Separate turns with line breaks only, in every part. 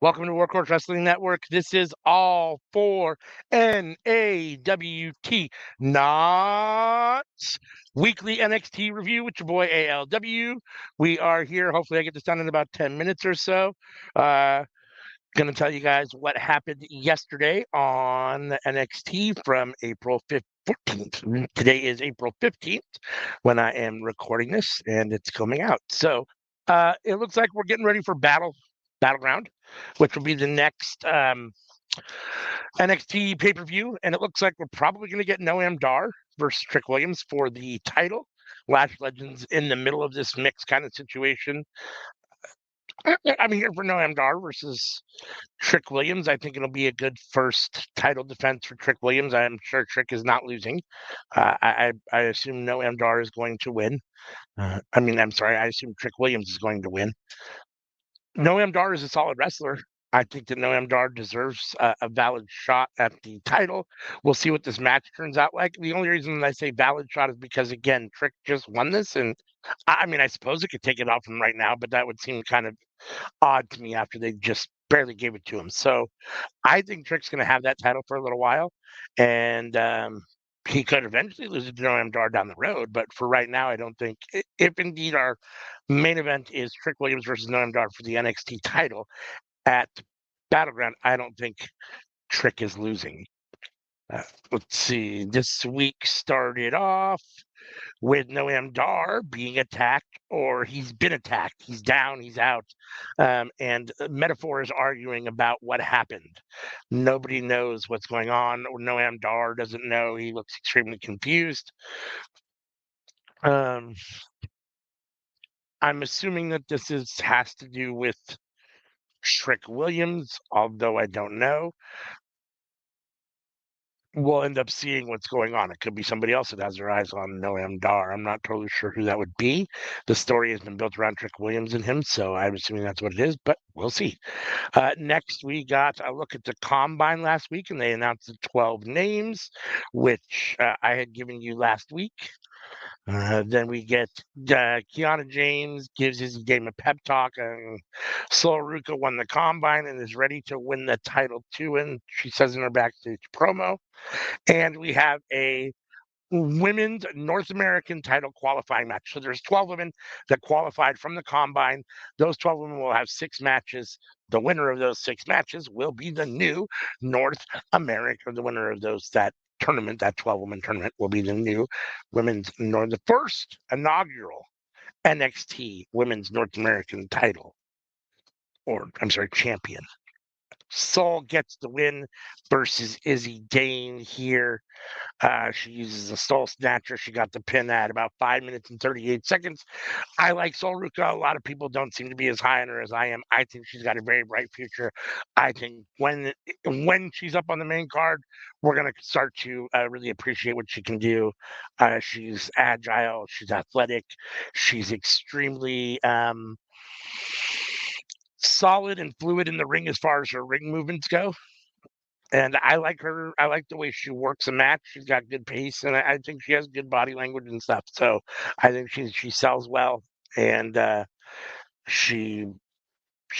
Welcome to Workhorse Wrestling Network. This is all for NAWT, NawT's weekly NXT review with your boy ALW. We are here. Hopefully, I get this done in about 10 minutes or so. Going to tell you guys what happened yesterday on NXT from April 14th. Today is April 15th when I am recording this, and it's coming out. So it looks like we're getting ready for Battleground, which will be the next NXT pay-per-view, and it looks like we're probably going to get Noam Dar versus Trick Williams for the title. Lash Legends in the middle of this mix kind of situation. I'm here for Noam Dar versus Trick Williams. I think it'll be a good first title defense for Trick Williams. I'm sure Trick is not losing. I assume Noam Dar is going to win. I'm sorry. I assume Trick Williams is going to win. Noam Dar is a solid wrestler. I think that Noam Dar deserves a valid shot at the title. We'll see what this match turns out like. The only reason I say valid shot is because, again, Trick just won this. And I suppose it could take it off him right now, but that would seem kind of odd to me after they just barely gave it to him. So I think Trick's going to have that title for a little while. And he could eventually lose it to Noam Dar down the road, but for right now, I don't think. If indeed our main event is Trick Williams versus Noam Dar for the NXT title at Battleground, I don't think Trick is losing. Let's see. This week started off with Noam Dar being attacked, or he's been attacked. He's down, he's out. And Metaphor is arguing about what happened. Nobody knows what's going on. Noam Dar doesn't know. He looks extremely confused. I'm assuming that has to do with Trick Williams, although I don't know. We'll end up seeing what's going on. It could be somebody else that has their eyes on Noam Dar. I'm not totally sure who that would be. The story has been built around Trick Williams and him, so I'm assuming that's what it is, but we'll see. Next, we got a look at the Combine last week, and they announced the 12 names, which I had given you last week. Then we get Kiana James gives his game a pep talk, and Sol Ruka won the Combine and is ready to win the title too, and she says in her backstage promo. And we have a women's North American title qualifying match. So there's 12 women that qualified from the Combine. Those 12 women will have 6 matches. The winner of those 6 matches will be the new North America. The winner of that tournament, that 12-woman tournament, will be the new the first inaugural NXT Women's North American title, champion. Sol gets the win versus Izzy Dane here. She uses a Soul Snatcher. She got the pin at about 5 minutes and 38 seconds. I like Sol Ruka. A lot of people don't seem to be as high on her as I am. I think she's got a very bright future. I think when she's up on the main card, we're going to start to really appreciate what she can do. She's agile. She's athletic. She's extremely solid and fluid in the ring as far as her ring movements go. And I like her. I like the way she works a match. She's got good pace, and I think she has good body language and stuff. So I think she sells well, and she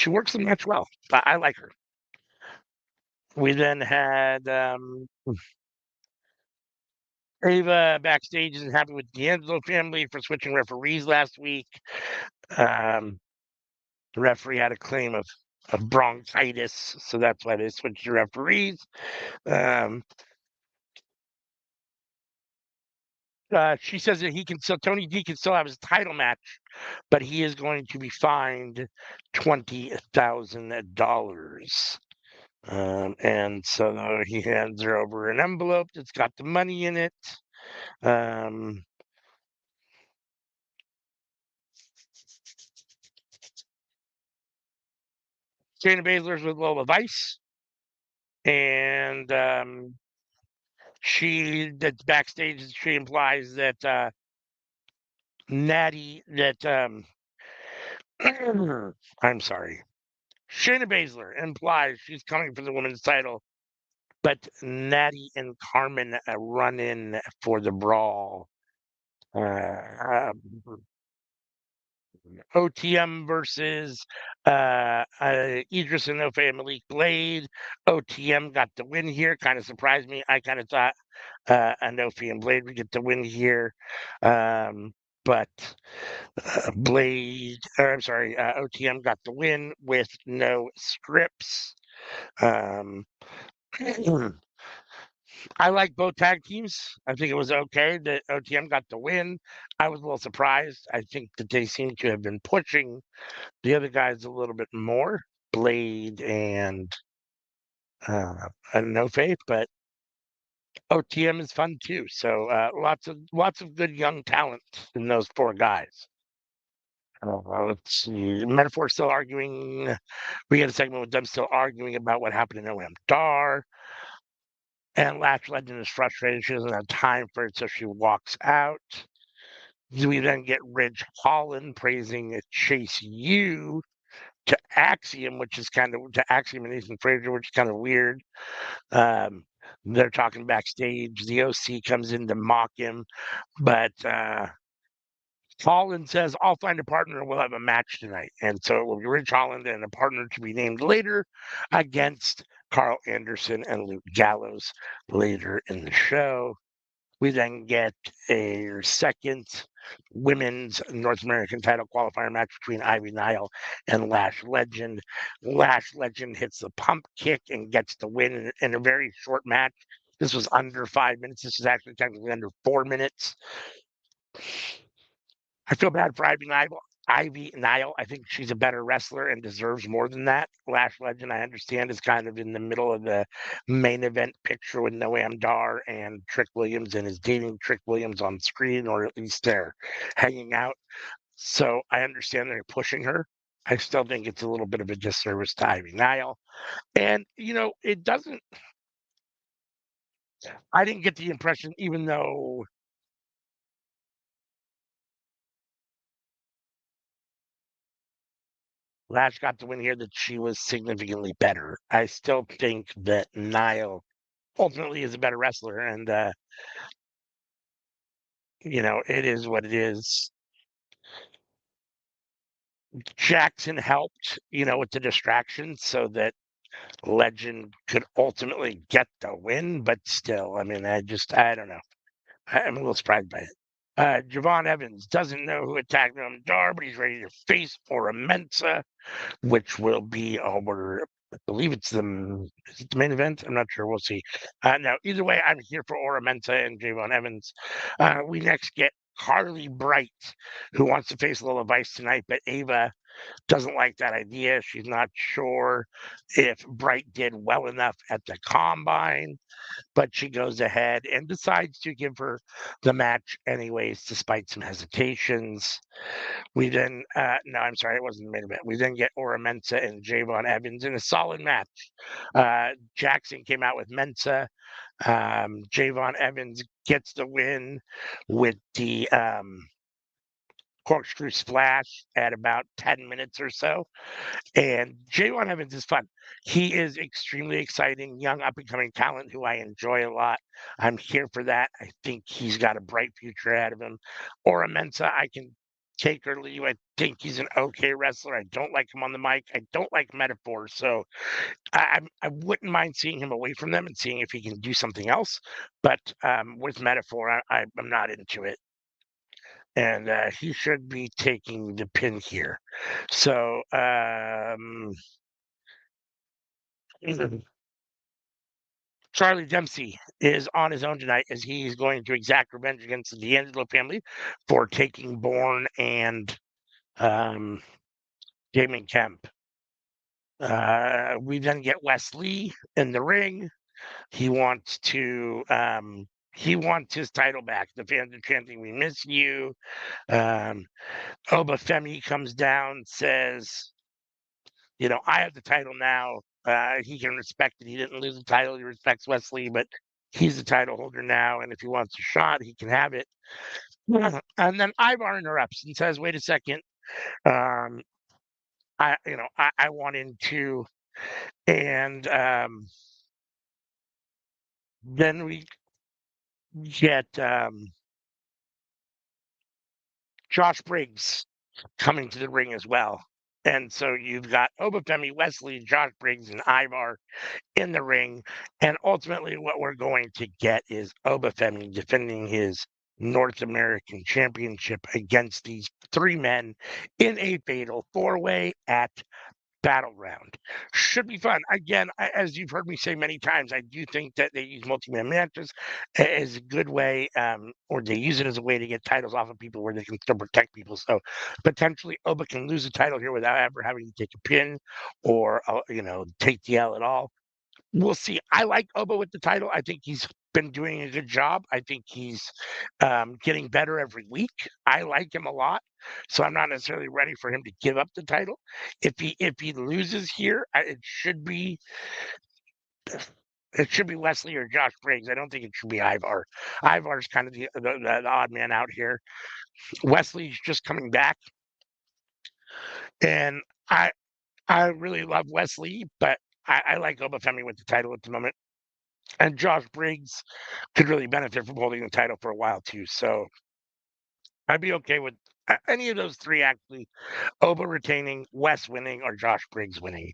works the match well. I like her. We then had Ava backstage isn't happy with the D'Angelo family for switching referees last week. The referee had a claim of bronchitis, so that's why they switched the referees. She says that Tony D can still have his title match, but he is going to be fined $20,000. And so he hands her over an envelope that's got the money in it. Shayna Baszler's with Lola Vice, and that's backstage. She implies that Natty I'm sorry. Shayna Baszler implies she's coming for the women's title, but Natty and Carmen run in for the brawl. OTM versus Idris and and Malik Blade. OTM got the win here. Kind of surprised me. I kind of thought Anofi and Blade would get the win here. But OTM got the win with no scripts. Um, I like both tag teams. I think it was okay that OTM got the win. I was a little surprised. I think that they seem to have been pushing the other guys a little bit more, Blade and No Faith, but OTM is fun too. So lots of good young talent in those four guys. Let's see. Metaphor still arguing. We get a segment with them still arguing about what happened in OM Dar. And Lash Legend is frustrated. She doesn't have time for it, so she walks out. We then get Ridge Holland praising Chase U to Axiom, which is kind of to Axiom and Ethan Frazier, which is kind of weird. Um, they're talking backstage. The OC comes in to mock him, but Holland says, I'll find a partner and we'll have a match tonight. And so it will be Ridge Holland and a partner to be named later against Carl Anderson and Luke Gallows later in the show. We then get a second women's North American title qualifier match between Ivy Nile and Lash Legend. Lash Legend hits the pump kick and gets the win in a very short match. This was under 5 minutes. This is actually technically under 4 minutes. I feel bad for Ivy Nile. I think she's a better wrestler and deserves more than that. Lash Legend, I understand, is kind of in the middle of the main event picture with Noam Dar and Trick Williams and is dating Trick Williams on screen, or at least they're hanging out. So I understand they're pushing her. I still think it's a little bit of a disservice to Ivy Nile. And, it doesn't, I didn't get the impression, even though Lash got the win here, that she was significantly better. I still think that Nile ultimately is a better wrestler, and it is what it is. Jackson helped, with the distraction so that Legend could ultimately get the win, but still, I mean, I don't know. I'm a little surprised by it. Javon Evans doesn't know who attacked him, Dar, but he's ready to face Ora Mensa, which will be over. I believe is it the main event? I'm not sure. We'll see. Now, either way, I'm here for Ora Mensa and Javon Evans. We next get Carly Bright, who wants to face Lola Vice tonight, but Ava doesn't like that idea. She's not sure if Bright did well enough at the combine, but she goes ahead and decides to give her the match anyways, despite some hesitations. We then, no, I'm sorry, it wasn't the main event. We then get Ora Mensa and Javon Evans in a solid match. Jackson came out with Mensa. Javon Evans gets the win with the corkscrew splash at about 10 minutes or so. And Javon Evans is fun. He is extremely exciting, young up and coming talent who I enjoy a lot. I'm here for that. I think he's got a bright future ahead of him. Ora Mensa, I can take or leave. I think he's an okay wrestler. I don't like him on the mic. I don't like Metaphor. So I wouldn't mind seeing him away from them and seeing if he can do something else. But with Metaphor, I'm not into it. And he should be taking the pin here. So Charlie Dempsey is on his own tonight as he's going to exact revenge against the D'Angelo family for taking Bourne and um, Damon Kemp. We then get Wes Lee in the ring. He wants his title back. The fans are chanting, "We miss you." Oba Femi comes down, says, I have the title now. He can respect it. He didn't lose the title. He respects Wesley, but he's the title holder now. And if he wants a shot, he can have it. And then Ivar interrupts and says, wait a second. Um, I want in too. And then we get Josh Briggs. coming to the ring as well. And so you've got Obafemi, Wesley, Josh Briggs, and Ivar in the ring. And ultimately, what we're going to get is Obafemi defending his North American Championship against these three men in a fatal four-way at Battleground. Should be fun. Again, as you've heard me say many times, I do think that they use multi-man matches as a good way, or they use it as a way to get titles off of people where they can still protect people. So potentially, Oba can lose a title here without ever having to take a pin or take the L at all. We'll see. I like Oba with the title. I think he's been doing a good job. I think he's getting better every week. I like him a lot, so I'm not necessarily ready for him to give up the title. If he loses here, it should be Wesley or Josh Briggs. I don't think it should be Ivar. Ivar's kind of the odd man out here. Wesley's just coming back, and I really love Wesley, but I like Obafemi with the title at the moment. And Josh Briggs could really benefit from holding the title for a while too. So I'd be okay with any of those three actually. Oba retaining, Wes winning, or Josh Briggs winning.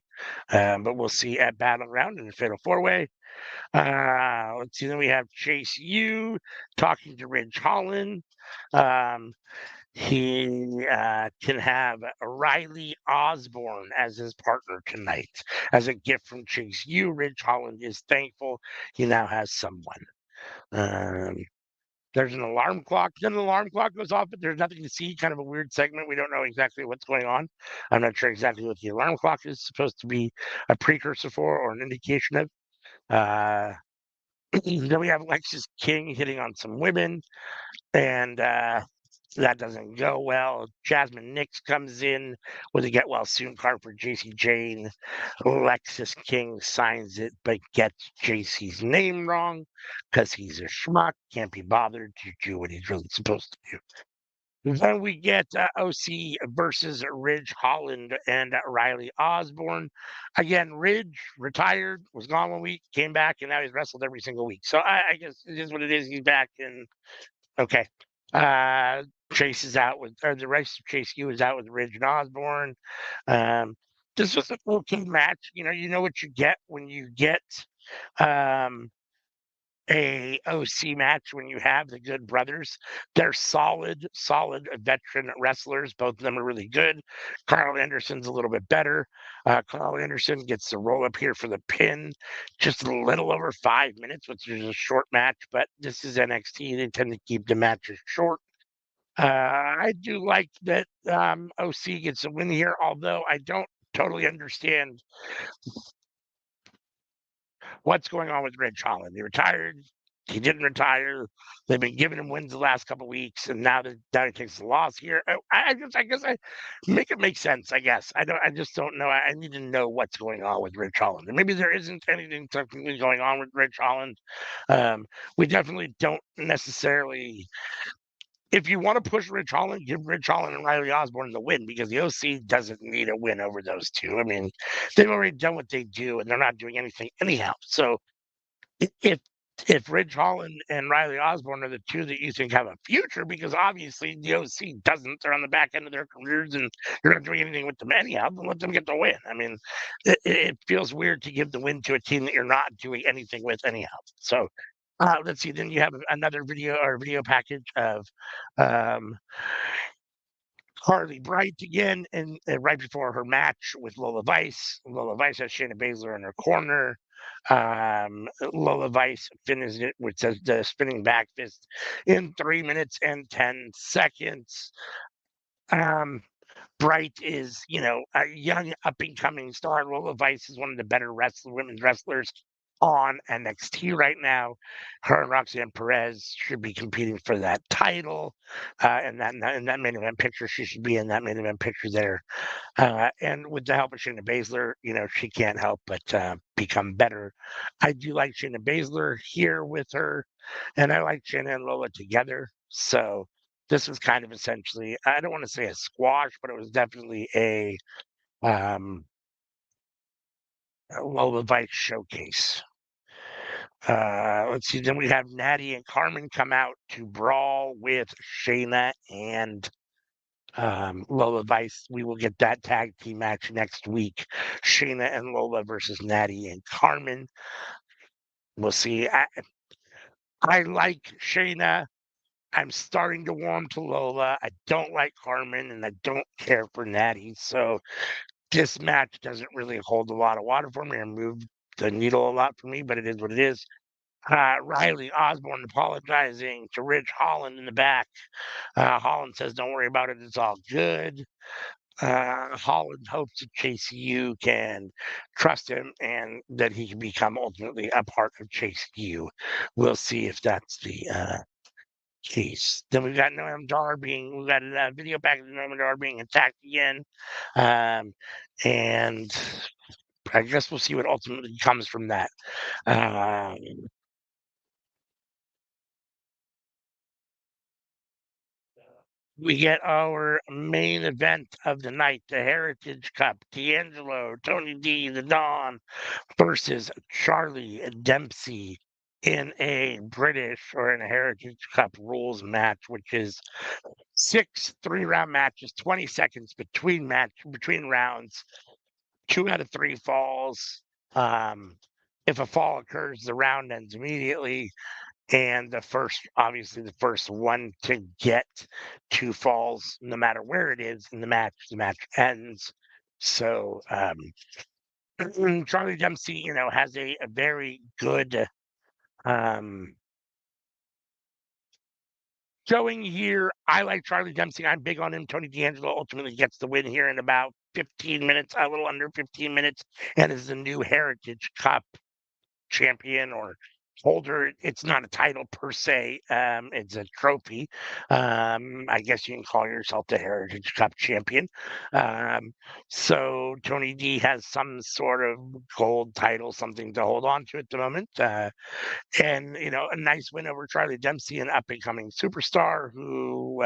But we'll see at Battleground in the Fatal Four Way. Let's see. Then we have Chase U talking to Ridge Holland. Um, he can have Riley Osborne as his partner tonight. As a gift from Chase U, Ridge Holland is thankful he now has someone. Um, there's an alarm clock. Then the alarm clock goes off, but there's nothing to see. Kind of a weird segment. We don't know exactly what's going on. I'm not sure exactly what the alarm clock is supposed to be a precursor for or an indication of. Uh, then we have Lexus King hitting on some women, and that doesn't go well. Jasmine Nix comes in with a get well soon card for JC Jane. Lexus King signs it, but gets JC's name wrong because he's a schmuck. Can't be bothered to do what he's really supposed to do. Then we get OC versus Ridge Holland and Riley Osborne. Again, Ridge retired, was gone 1 week, came back, and now he's wrestled every single week. So I guess it is what it is. He's back, and okay. Uh, Chase is out with, or the rest of Chase U is out with Ridge and Osborne. Um, this was an okay match. You know what you get when you get um, a OC match when you have the Good Brothers. They're solid veteran wrestlers. Both of them are really good. Carl Anderson's a little bit better. Carl Anderson gets the roll up here for the pin, just a little over 5 minutes, which is a short match, but this is NXT. They tend to keep the matches short. I do like that OC gets a win here, although I don't totally understand what's going on with Ridge Holland. He retired. He didn't retire. They've been giving him wins the last couple of weeks, and now he takes the loss here. I guess I make it make sense. I guess I just don't know. I need to know what's going on with Ridge Holland, and maybe there isn't anything technically going on with Ridge Holland. We definitely don't necessarily. If you want to push Ridge Holland, give Ridge Holland and Riley Osborne the win because the OC doesn't need a win over those two. I mean, they've already done what they do, and they're not doing anything anyhow. So if if Ridge Holland and Riley Osborne are the two that you think have a future, because obviously the OC doesn't, they're on the back end of their careers and you're not doing anything with them anyhow, then let them get the win. I mean, it feels weird to give the win to a team that you're not doing anything with anyhow. So let's see. Then you have another video package of um, Harley Bright again, and right before her match with Lola Vice. Lola Vice has Shayna Baszler in her corner. Lola Vice finishes it with the spinning back fist in 3 minutes and 10 seconds. Um, Bright is, a young up and coming star. Lola Vice is one of the better women's wrestlers on NXT right now. Her and Roxanne Perez should be competing for that title. In that main event picture, she should be in that main event picture there. And with the help of Shayna Baszler, she can't help but become better. I do like Shayna Baszler here with her, and I like Shayna and Lola together. So this was kind of essentially, I don't want to say a squash, but it was definitely um, a Lola Vice showcase. Let's see. Then we have Natty and Carmen come out to brawl with Shayna and Lola Vice. We will get that tag team match next week. Shayna and Lola versus Natty and Carmen. We'll see. I like Shayna. I'm starting to warm to Lola. I don't like Carmen, and I don't care for Natty. So this match doesn't really hold a lot of water for me or move the needle a lot for me, but it is what it is. Riley Osborne apologizing to Ridge Holland in the back. Holland says, "Don't worry about it. It's all good." Holland hopes that Chase U can trust him and that he can become ultimately a part of Chase U. We'll see if that's the case. Then we've got Noam Dar we got a video back of Noam Dar being attacked again. And I guess we'll see what ultimately comes from that. We get our main event of the night, the Heritage Cup. D'Angelo, Tony D, the Don versus Charlie Dempsey in a British or in a Heritage Cup rules match, which is 6 3-round matches, 20 seconds between rounds, 2 out of 3 falls. If a fall occurs, the round ends immediately. And obviously, the first one to get 2 falls, no matter where it is in the match ends. So, Charlie Dempsey, has a very good showing here. I like Charlie Dempsey. I'm big on him. Tony D'Angelo ultimately gets the win here in about 15 minutes, a little under 15 minutes, and is the new Heritage Cup champion or holder. It's not a title per se. It's a trophy. I guess you can call yourself the Heritage Cup champion. So Tony D has some sort of gold title, something to hold on to at the moment. And a nice win over Charlie Dempsey, an up and coming superstar who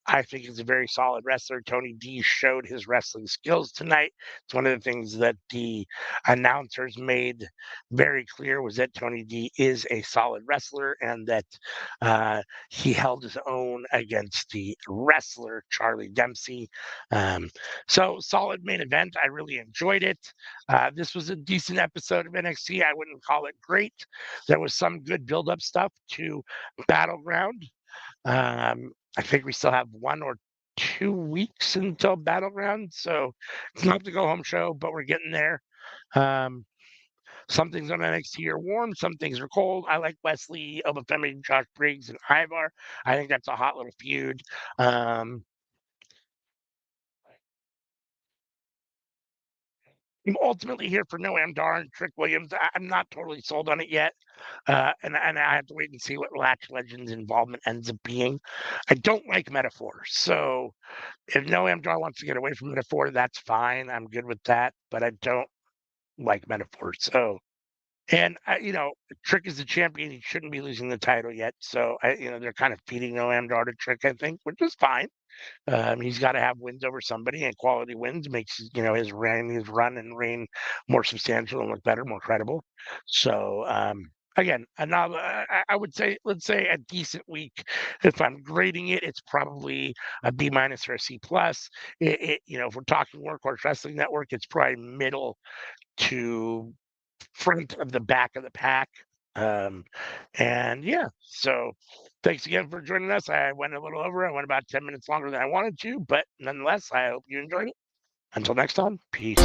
I think is a very solid wrestler. Tony D showed his wrestling skills tonight. It's one of the things that the announcers made very clear was that Tony D is a solid wrestler and that he held his own against the wrestler Charlie Dempsey. So solid main event. I really enjoyed it. This was a decent episode of NXT. I wouldn't call it great. There was some good build-up stuff to Battleground. I think we still have 1 or 2 weeks until Battleground, so it's not the go-home show, but we're getting there. Some things on NXT are warm, some things are cold. I like Wesley, Obafemi, Josh Briggs, and Ivar. I think that's a hot little feud. I'm ultimately here for Noam Dar and Trick Williams. I'm not totally sold on it yet. And I have to wait and see what Latch Legends involvement ends up being. I don't like Metaphor. So if Noam Dar wants to get away from Metaphor, that's fine. I'm good with that. But I don't like Metaphor. So, and Trick is the champion. He shouldn't be losing the title yet. So, they're kind of feeding Noam Dar to Trick, I think, which is fine. He's got to have wins over somebody, and quality wins makes his run and reign more substantial and look better, more credible. So again, another I would say, let's say a decent week. If I'm grading it, it's probably a B- or a C+. If we're talking Workhorse Wrestling Network, it's probably middle to front of the back of the pack. And yeah, so thanks again for joining us. I went a little over. I went about 10 minutes longer than I wanted to, but nonetheless, I hope you enjoyed it. Until next time, peace.